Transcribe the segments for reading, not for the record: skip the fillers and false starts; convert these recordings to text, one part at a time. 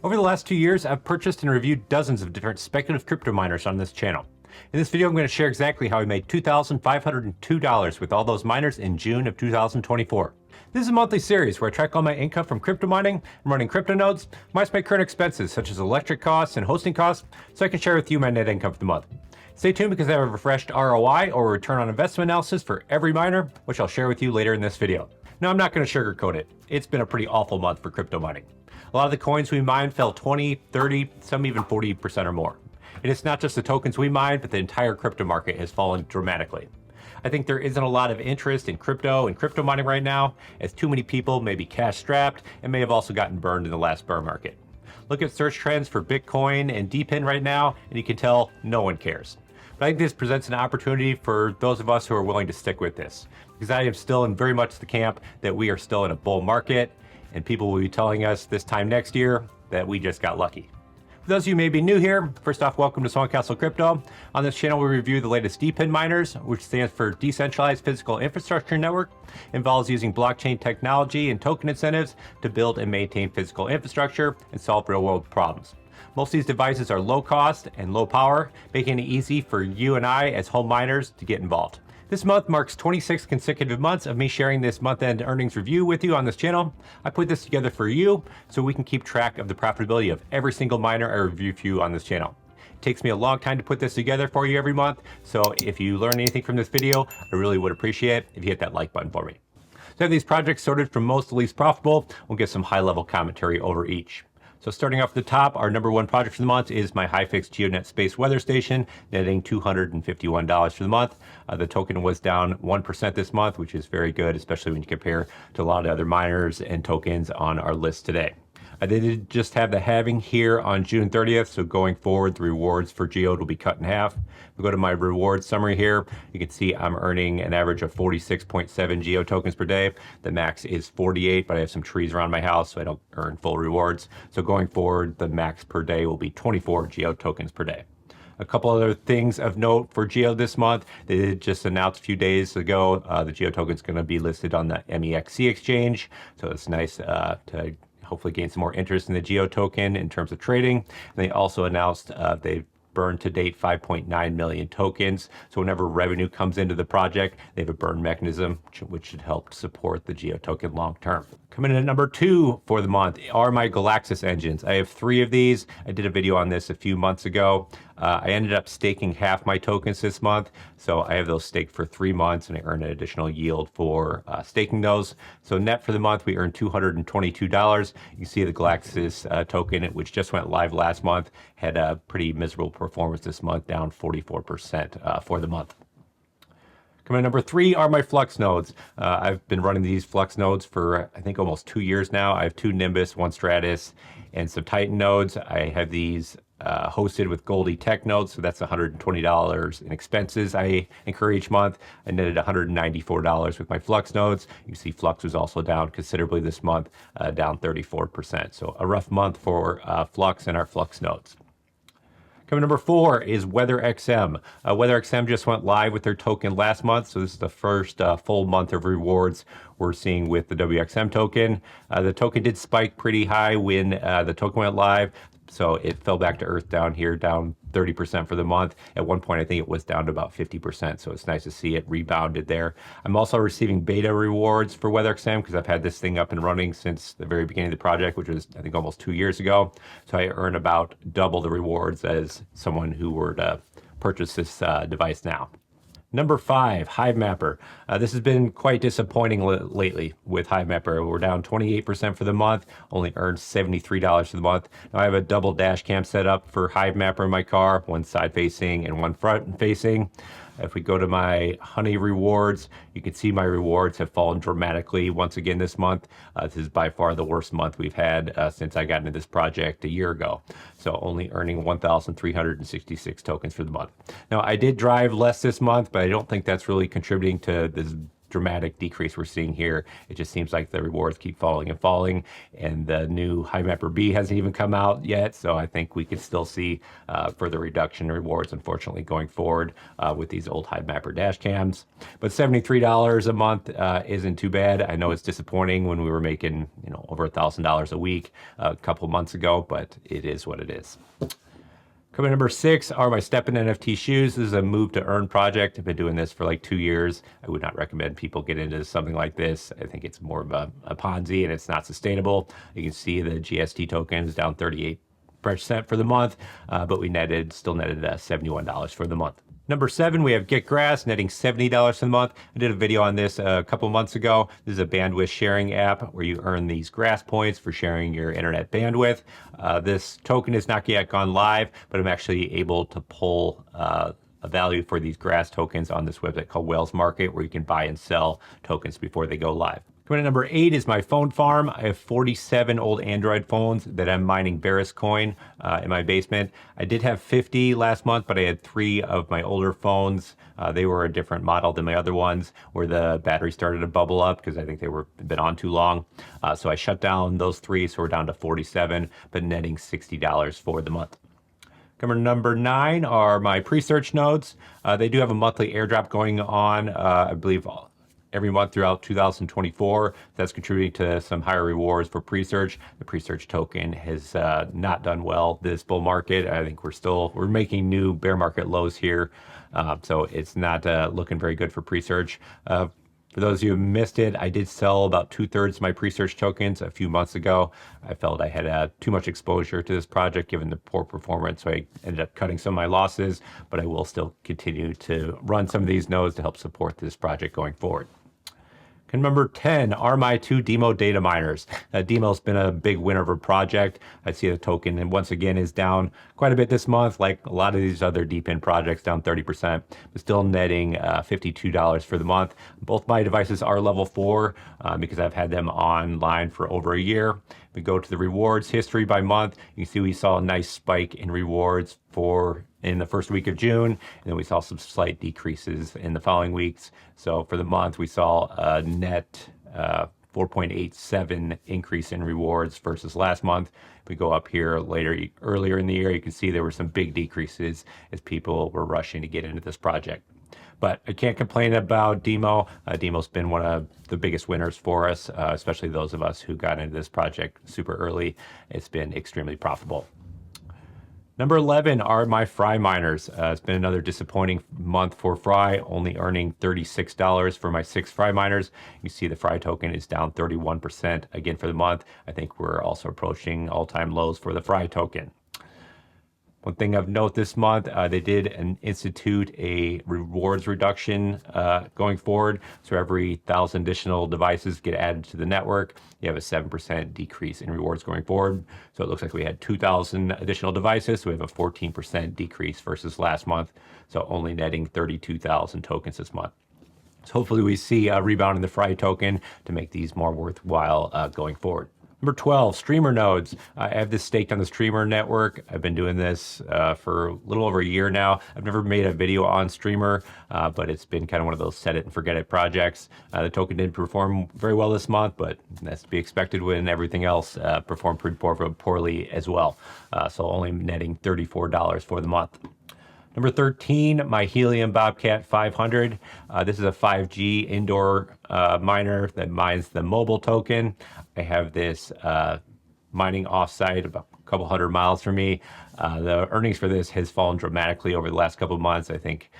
Over the last 2 years, I've purchased and reviewed dozens of different speculative crypto miners on this channel. In this video, I'm going to share exactly how I made $2,502 with all those miners in June of 2024. This is a monthly series where I track all my income from crypto mining and running crypto nodes, minus my current expenses such as electric costs and hosting costs, so I can share with you my net income for the month. Stay tuned because I have a refreshed ROI or return on investment analysis for every miner, which I'll share with you later in this video. Now, I'm not going to sugarcoat it. It's been a pretty awful month for crypto mining. A lot of the coins we mined fell 20, 30, some even 40% or more. And it's not just the tokens we mined, but the entire crypto market has fallen dramatically. I think there isn't a lot of interest in crypto and crypto mining right now, as too many people may be cash strapped and may have also gotten burned in the last bear market. Look at search trends for Bitcoin and DPIN right now, and you can tell no one cares. But I think this presents an opportunity for those of us who are willing to stick with this, because I am still in very much the camp that we are still in a bull market, and people will be telling us this time next year that we just got lucky. For those of you who may be new here, first off, welcome to Swan Crypto. On this channel, we review the latest DPIN miners, which stands for Decentralized Physical Infrastructure Network. It involves using blockchain technology and token incentives to build and maintain physical infrastructure and solve real-world problems. Most of these devices are low cost and low power, making it easy for you and I as home miners to get involved. This month marks 26 consecutive months of me sharing this month-end earnings review with you on this channel. I put this together for you so we can keep track of the profitability of every single miner I review for you on this channel. It takes me a long time to put this together for you every month, so if you learn anything from this video, I really would appreciate it if you hit that like button for me. So I have these projects sorted from most to least profitable. We'll get some high-level commentary over each. So starting off at the top, our number one project for the month is my HiFix GeoNet Space Weather Station, netting $251 for the month. The token was down 1% this month, which is very good, especially when you compare to a lot of other miners and tokens on our list today. They did just have the halving here on June 30th, so going forward, the rewards for Geode will be cut in half. If we go to my reward summary here, you can see I'm earning an average of 46.7 Geo tokens per day. The max is 48, but I have some trees around my house, so I don't earn full rewards. So going forward, the max per day will be 24 Geo tokens per day. A couple other things of note for Geo this month. They did just announce a few days ago the Geo token is going to be listed on the MEXC exchange, so it's nice to hopefully gain some more interest in the Geo token in terms of trading. And they also announced they've burned to date 5.9 million tokens. So whenever revenue comes into the project, they have a burn mechanism, which should help support the Geo token long term. Coming in at number 2 for the month are my Galaxis engines. I have 3 of these. I did a video on this a few months ago. I ended up staking half my tokens this month. So I have those staked for 3 months and I earn an additional yield for staking those. So net for the month, we earned $222. You can see the Galaxis token, which just went live last month, had a pretty miserable performance this month, down 44% for the month. Coming at number 3 are my FLUX nodes. I've been running these FLUX nodes for I think almost 2 years now. I have 2 Nimbus, 1 Stratus, and some Titan nodes. I have these hosted with Goldie Tech nodes, so that's $120 in expenses I incur each month. I netted $194 with my FLUX nodes. You see FLUX was also down considerably this month, down 34%. So a rough month for FLUX and our FLUX nodes. Coming number 4 is WeatherXM. WeatherXM just went live with their token last month, so this is the first full month of rewards we're seeing with the WXM token. The token did spike pretty high when the token went live, so it fell back to earth down here, down 30% for the month. At one point, I think it was down to about 50%, so it's nice to see it rebounded there. I'm also receiving beta rewards for WeatherXM because I've had this thing up and running since the very beginning of the project, which was, I think, almost 2 years ago. So I earn about double the rewards as someone who were to purchase this device now. Number 5, HiveMapper. This has been quite disappointing lately with HiveMapper. We're down 28% for the month, only earned $73 for the month. Now I have a double dash cam set up for HiveMapper in my car, one side facing and one front facing. If we go to my Honey rewards, you can see my rewards have fallen dramatically once again this month. This is by far the worst month we've had since I got into this project a year ago. So only earning 1,366 tokens for the month. Now I did drive less this month, but I don't think that's really contributing to this dramatic decrease we're seeing here. It just seems like the rewards keep falling and falling, and the new High Mapper B hasn't even come out yet, so I think we could still see further reduction in rewards, unfortunately, going forward with these old High Mapper dash cams. But $73 a month isn't too bad. I know it's disappointing when we were making over $1,000 a week a couple months ago, but it is what it is. Coming number 6 are my Step-In NFT shoes. This is a move to earn project. I've been doing this for like 2 years. I would not recommend people get into something like this. I think it's more of a Ponzi and it's not sustainable. You can see the GST token is down 38% for the month, but we still netted $71 for the month. Number 7, we have Get Grass, netting $70 for the month. I did a video on this a couple months ago. This is a bandwidth sharing app where you earn these grass points for sharing your internet bandwidth. This token has not yet gone live, but I'm actually able to pull a value for these grass tokens on this website called Whales Market, where you can buy and sell tokens before they go live. Coming at number 8 is my phone farm. I have 47 old Android phones that I'm mining Barris coin in my basement. I did have 50 last month, but I had 3 of my older phones. They were a different model than my other ones, where the battery started to bubble up because I think they were been on too long. So I shut down those 3, so we're down to 47, but netting $60 for the month. Coming number 9 are my pre-search nodes. They do have a monthly airdrop going on, I believe, every month throughout 2024. That's contributing to some higher rewards for pre-search. The pre-search token has not done well this bull market. I think we're making new bear market lows here. So it's not looking very good for pre-search. For those of you who missed it, I did sell about 2/3 of my pre-search tokens a few months ago. I felt I had too much exposure to this project given the poor performance, so I ended up cutting some of my losses, but I will still continue to run some of these nodes to help support this project going forward. And number 10 are my 2 DIMO data miners. DIMO's been a big winner of a project. I see the token, and once again, is down quite a bit this month, like a lot of these other deep in projects, down 30%, but still netting $52 for the month. Both my devices are level 4 because I've had them online for over a year. If we go to the rewards history by month, you can see we saw a nice spike in rewards in the first week of June, and then we saw some slight decreases in the following weeks. So for the month, we saw a net 4.87 increase in rewards versus last month. If we go up here earlier in the year, you can see there were some big decreases as people were rushing to get into this project. But I can't complain about DIMO. DIMO's been one of the biggest winners for us, especially those of us who got into this project super early. It's been extremely profitable. Number 11 are my Fry miners. It's been another disappointing month for Fry, only earning $36 for my 6 Fry miners. You see the Fry token is down 31% again for the month. I think we're also approaching all-time lows for the Fry token. One thing of note this month, they did institute a rewards reduction going forward. So every 1,000 additional devices get added to the network, you have a 7% decrease in rewards going forward. So it looks like we had 2,000 additional devices, so we have a 14% decrease versus last month. So only netting 32,000 tokens this month. So hopefully we see a rebound in the Fry token to make these more worthwhile going forward. Number 12, streamer nodes. I have this staked on the streamer network. I've been doing this for a little over a year now. I've never made a video on streamer, but it's been kind of one of those set it and forget it projects. The token didn't perform very well this month, but that's to be expected when everything else performed pretty poorly as well. So only netting $34 for the month. Number 13, my Helium Bobcat 500. This is a 5G indoor miner that mines the mobile token. I have this mining offsite about a couple hundred miles from me. The earnings for this has fallen dramatically over the last couple of months. I think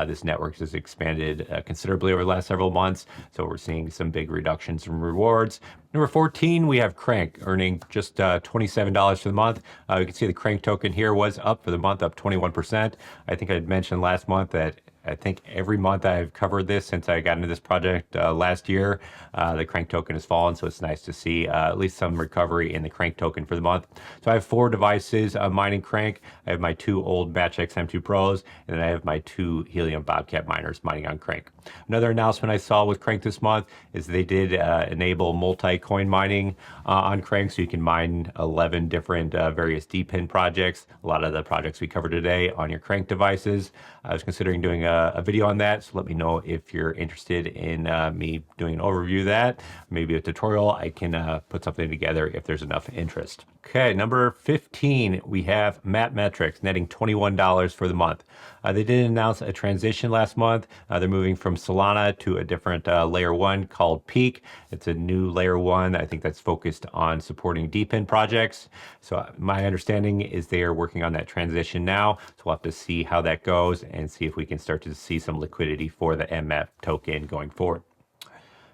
this network has expanded considerably over the last several months, so we're seeing some big reductions in rewards. Number 14, we have Crank, earning just $27 for the month. You can see the Crank token here was up for the month, up 21%. I think I had mentioned last month that I think every month I've covered this since I got into this project last year. The Crank token has fallen, so it's nice to see at least some recovery in the Crank token for the month. So I have 4 devices mining Crank. I have my 2 old Batch XM2 Pros, and then I have my 2 Helium Bobcat miners mining on Crank. Another announcement I saw with Crank this month is they did enable multi-coin mining on Crank, so you can mine 11 different various DPIN projects. A lot of the projects we covered today on your Crank devices. I was considering doing a video on that, so let me know if you're interested in me doing an overview of that. Maybe a tutorial. I can put something together if there's enough interest. Okay, number 15, we have Mapmetrics netting $21 for the month. They did announce a transition last month. They're moving from Solana to a different layer 1 called Peak. It's a new layer 1. I think that's focused on supporting DPIN projects. So my understanding is they are working on that transition now. So we'll have to see how that goes and see if we can start to see some liquidity for the MF token going forward.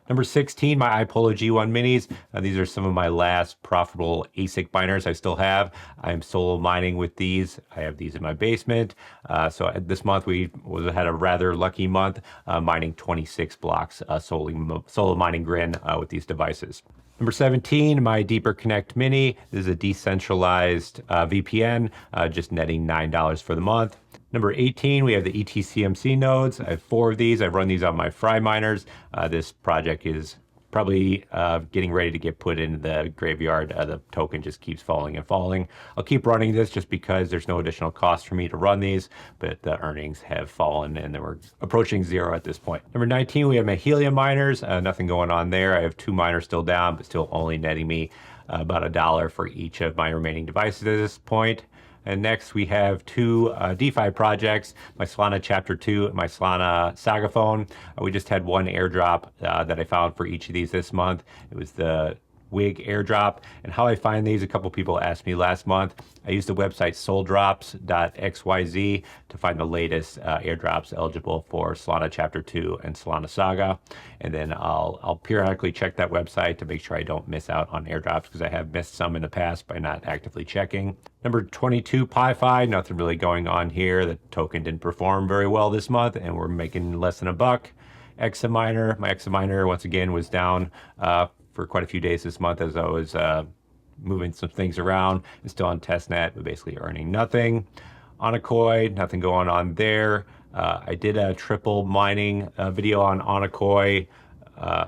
Number 16, my iPolo G1 minis. These are some of my last profitable ASIC miners I still have. I'm solo mining with these. I have these in my basement. So this month we had a rather lucky month mining 26 blocks solo mining Grin with these devices. Number 17, my Deeper Connect Mini. This is a decentralized VPN, just netting $9 for the month. Number 18, we have the ETCMC nodes. I have 4 of these. I've run these on my Fry miners. This project is probably getting ready to get put into the graveyard. The token just keeps falling and falling. I'll keep running this just because there's no additional cost for me to run these, but the earnings have fallen and we're approaching 0 at this point. Number 19, we have my Helium miners. Nothing going on there. I have 2 miners still down, but still only netting me about $1 for each of my remaining devices at this point. And next we have 2 DeFi projects, my Solana Chapter 2 and my Solana Saga Phone. We just had 1 airdrop that I found for each of these this month. It was the WIG airdrop. And how I find these, a couple people asked me last month. I used the website soldrops.xyz to find the latest airdrops eligible for Solana Chapter 2 and Solana Saga. And then I'll periodically check that website to make sure I don't miss out on airdrops, because I have missed some in the past by not actively checking. Number 22, PiFi, nothing really going on here. The token didn't perform very well this month and we're making less than $1. Examiner, my Examiner once again was down for quite a few days this month as I was moving some things around and still on testnet, but basically earning nothing. Onocoy, nothing going on there. I did a triple mining video on Onocoy,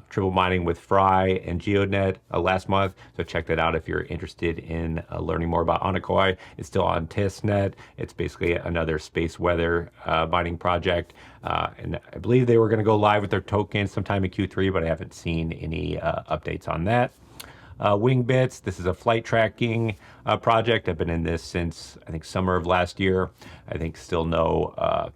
triple mining with Fry and GeoNet last month. So check that out if you're interested in learning more about Onocoy. It's still on testnet. It's basically another space weather mining project. And I believe they were going to go live with their token sometime in Q3, but I haven't seen any updates on that. Wingbits, this is a flight tracking project. I've been in this since I think summer of last year. I think still no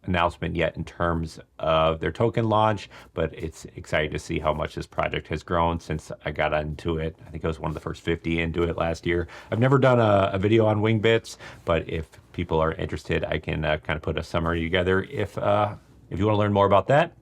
announcement yet in terms of their token launch, but it's exciting to see how much this project has grown since I got into it. I think I was one of the first 50 into it last year. I've never done a video on Wingbits, but if people are interested, I can kind of put a summary together if you want to learn more about that.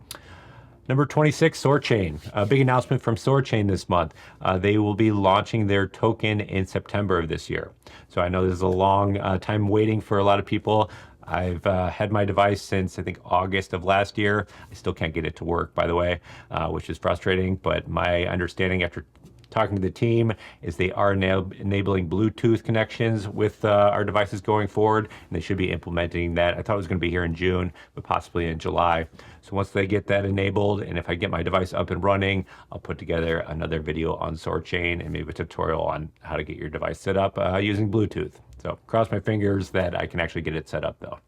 Number 26, Sorchain. A big announcement from Sorchain this month. They will be launching their token in September of this year. So I know this is a long time waiting for a lot of people. I've had my device since I think August of last year. I still can't get it to work, by the way, which is frustrating. But my understanding after talking to the team is they are now enabling Bluetooth connections with our devices going forward, and they should be implementing that. I thought it was going to be here in June, but possibly in July. So once they get that enabled, and if I get my device up and running, I'll put together another video on Sorchain and maybe a tutorial on how to get your device set up using Bluetooth. So cross my fingers that I can actually get it set up though.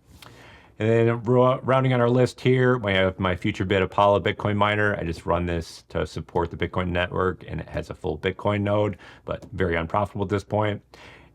And then rounding on our list here, I have my FutureBit Apollo Bitcoin miner. I just run this to support the Bitcoin network, and it has a full Bitcoin node, but very unprofitable at this point.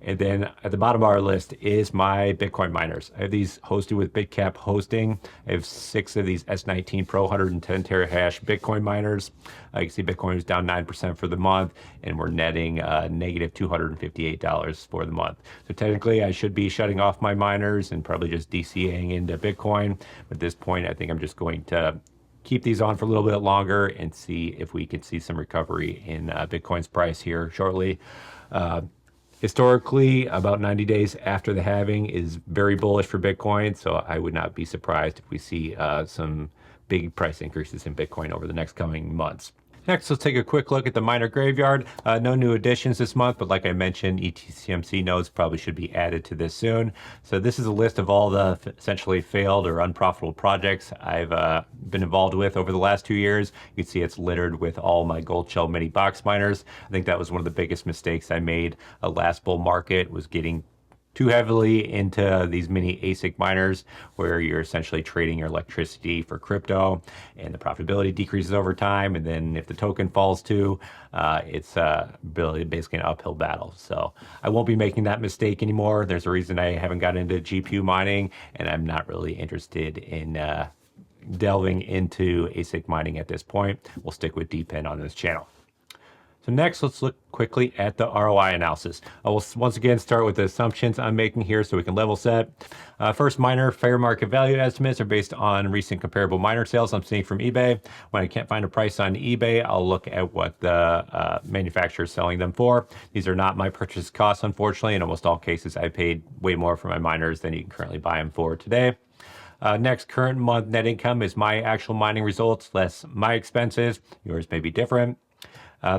And then at the bottom of our list is my Bitcoin miners. I have these hosted with BitCap hosting. I have 6 of these S19 Pro 110 terahash Bitcoin miners. You can see Bitcoin is down 9% for the month, and we're netting negative $258 for the month. So technically I should be shutting off my miners and probably just DCAing into Bitcoin. But at this point, I think I'm just going to keep these on for a little bit longer and see if we can see some recovery in Bitcoin's price here shortly. Historically, about 90 days after the halving is very bullish for Bitcoin, so I would not be surprised if we see some big price increases in Bitcoin over the next coming months. Next, let's take a quick look at the miner graveyard. No new additions this month, but like I mentioned, ETCMC nodes probably should be added to this soon. So this is a list of all the essentially failed or unprofitable projects I've been involved with over the last 2 years. You can see it's littered with all my gold shell mini box miners. I think that was one of the biggest mistakes I made last bull market, was getting too heavily into these mini ASIC miners where you're essentially trading your electricity for crypto, and the profitability decreases over time. And then if the token falls too, it's basically an uphill battle. So I won't be making that mistake anymore. There's a reason I haven't got into GPU mining, and I'm not really interested in delving into ASIC mining at this point. We'll stick with DPIN on this channel. So next, let's look quickly at the ROI analysis. I will once again start with the assumptions I'm making here so we can level set. First, miner fair market value estimates are based on recent comparable miner sales I'm seeing from eBay. When I can't find a price on eBay, I'll look at what the manufacturer is selling them for. These are not my purchase costs, unfortunately. In almost all cases, I paid way more for my miners than you can currently buy them for today. Next, current month net income is my actual mining results less my expenses. Yours may be different.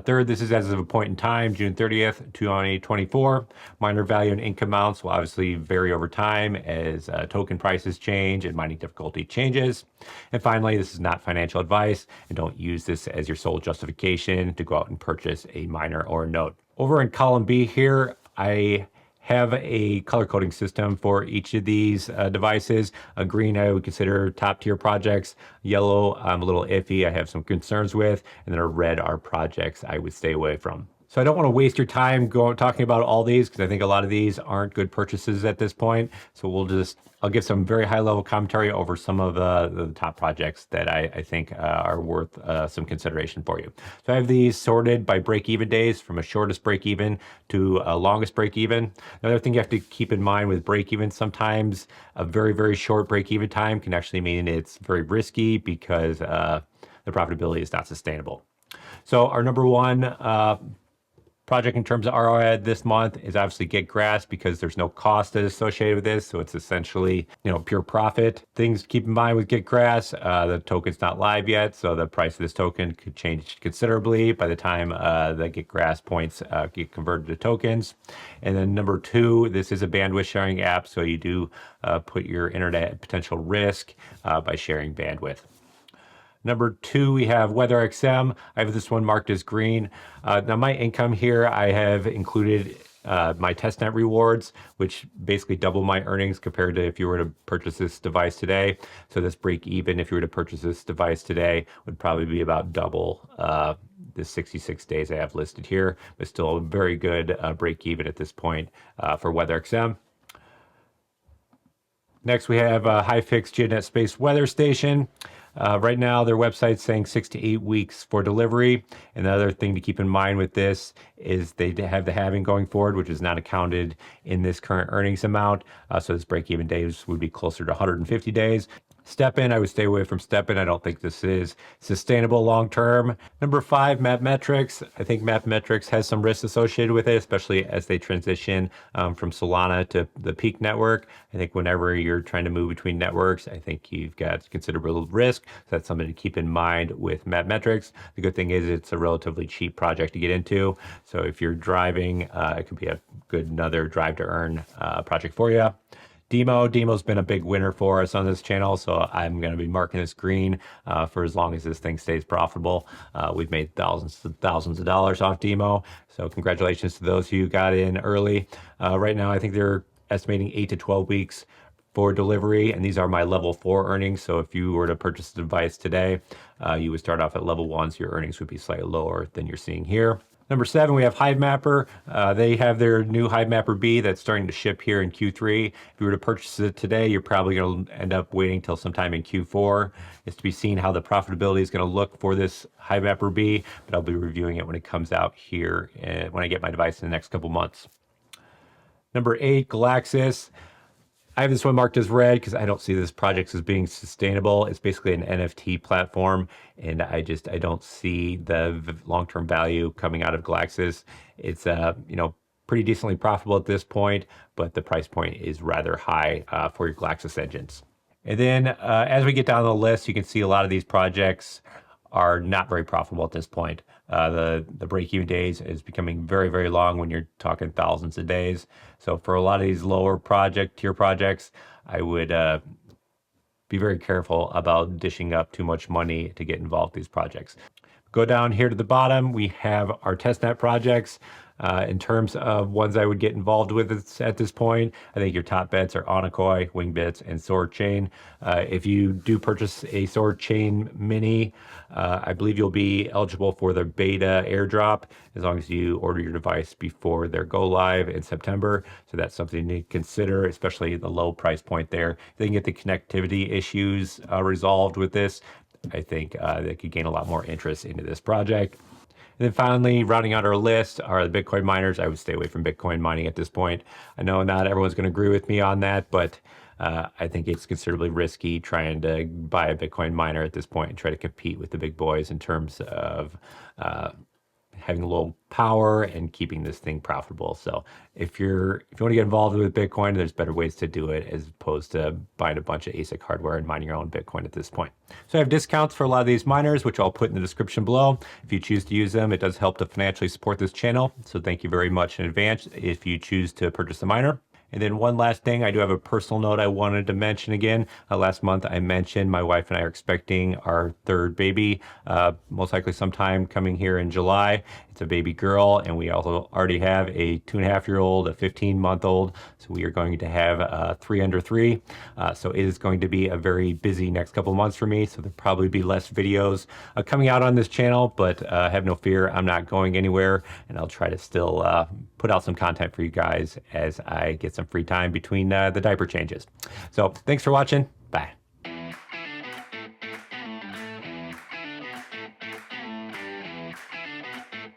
Third, this is as of a point in time, June 30th, 2024. Miner value and income amounts will obviously vary over time as token prices change and mining difficulty changes. And finally, this is not financial advice, and don't use this as your sole justification to go out and purchase a miner or a node. Over in column B here, I have a color coding system for each of these devices. Green I would consider top tier projects. Yellow I'm a little iffy, I have some concerns with. And then red are projects I would stay away from. So I don't want to waste your time talking about all these, because I think a lot of these aren't good purchases at this point. So I'll give some very high level commentary over some of the top projects that I think are worth some consideration for you. So I have these sorted by break-even days from a shortest break-even to a longest break-even. Another thing you have to keep in mind with break-even, sometimes a very, very short break-even time can actually mean it's very risky because the profitability is not sustainable. So our number one project in terms of ROI this month is obviously Get Grass, because there's no cost associated with this. So it's essentially, pure profit. Things to keep in mind with Get Grass, the token's not live yet. So the price of this token could change considerably by the time the Get Grass points get converted to tokens. And then number two, this is a bandwidth sharing app. So you do put your internet at potential risk by sharing bandwidth. Number two, we have WeatherXM. I have this one marked as green. Now my income here, I have included my testnet rewards, which basically double my earnings compared to if you were to purchase this device today. So this break even, if you were to purchase this device today, would probably be about double the 66 days I have listed here, but still a very good break even at this point for WeatherXM. Next, we have HiFix GeoNet Space Weather Station. Right now, their website's saying 6 to 8 weeks for delivery. And the other thing to keep in mind with this is they have the halving going forward, which is not accounted in this current earnings amount. So this break-even days would be closer to 150 days. Step-in, I would stay away from Step-in. I don't think this is sustainable long-term. Number 5, Mapmetrics. I think Mapmetrics has some risks associated with it, especially as they transition from Solana to the Peak network. I think whenever you're trying to move between networks, I think you've got considerable risk. So that's something to keep in mind with Mapmetrics. The good thing is it's a relatively cheap project to get into. So if you're driving, it could be a good another drive to earn project for you. DIMO's been a big winner for us on this channel, so I'm going to be marking this green for as long as this thing stays profitable. We've made thousands of dollars off DIMO, so congratulations to those who got in early. Right now, I think they're estimating 8 to 12 weeks for delivery, and these are my level 4 earnings. So if you were to purchase the device today, you would start off at level 1, so your earnings would be slightly lower than you're seeing here. Number 7, we have Hivemapper. They have their new Hivemapper B that's starting to ship here in Q3. If you were to purchase it today, you're probably going to end up waiting till sometime in Q4. It's to be seen how the profitability is going to look for this Hivemapper B, but I'll be reviewing it when it comes out here when I get my device in the next couple months. Number 8, Galaxis. I have this one marked as red because I don't see this project as being sustainable. It's basically an NFT platform, and I don't see the long-term value coming out of Galaxis. It's pretty decently profitable at this point, but the price point is rather high for your Galaxis engines. And then as we get down the list, you can see a lot of these projects are not very profitable at this point. The break-even days is becoming very, very long when you're talking thousands of days. So for a lot of these lower tier projects, I would be very careful about dishing up too much money to get involved in these projects. Go down here to the bottom, we have our testnet projects. In terms of ones I would get involved with at this point, I think your top bets are Onocoy, Wingbits, and Sword Chain. If you do purchase a Sword Chain Mini, I believe you'll be eligible for the beta airdrop as long as you order your device before their go live in September. So that's something to consider, especially the low price point there. If they can get the connectivity issues resolved with this, I think they could gain a lot more interest into this project. And then finally, rounding out our list are the Bitcoin miners. I would stay away from Bitcoin mining at this point. I know not everyone's going to agree with me on that, but I think it's considerably risky trying to buy a Bitcoin miner at this point and try to compete with the big boys in terms of having low power and keeping this thing profitable. So if you want to get involved with Bitcoin, there's better ways to do it as opposed to buying a bunch of ASIC hardware and mining your own Bitcoin at this point. So I have discounts for a lot of these miners, which I'll put in the description below. If you choose to use them, it does help to financially support this channel. So thank you very much in advance if you choose to purchase a miner. And then one last thing, I do have a personal note I wanted to mention again. Last month I mentioned my wife and I are expecting our third baby, most likely sometime coming here in July. It's a baby girl, and we also already have a 2.5-year-old, a 15-month-old. So we are going to have 3 under 3. So it is going to be a very busy next couple of months for me. So there'll probably be less videos coming out on this channel, but have no fear, I'm not going anywhere, and I'll try to still put out some content for you guys as I get some free time between the diaper changes. So thanks for watching. Bye.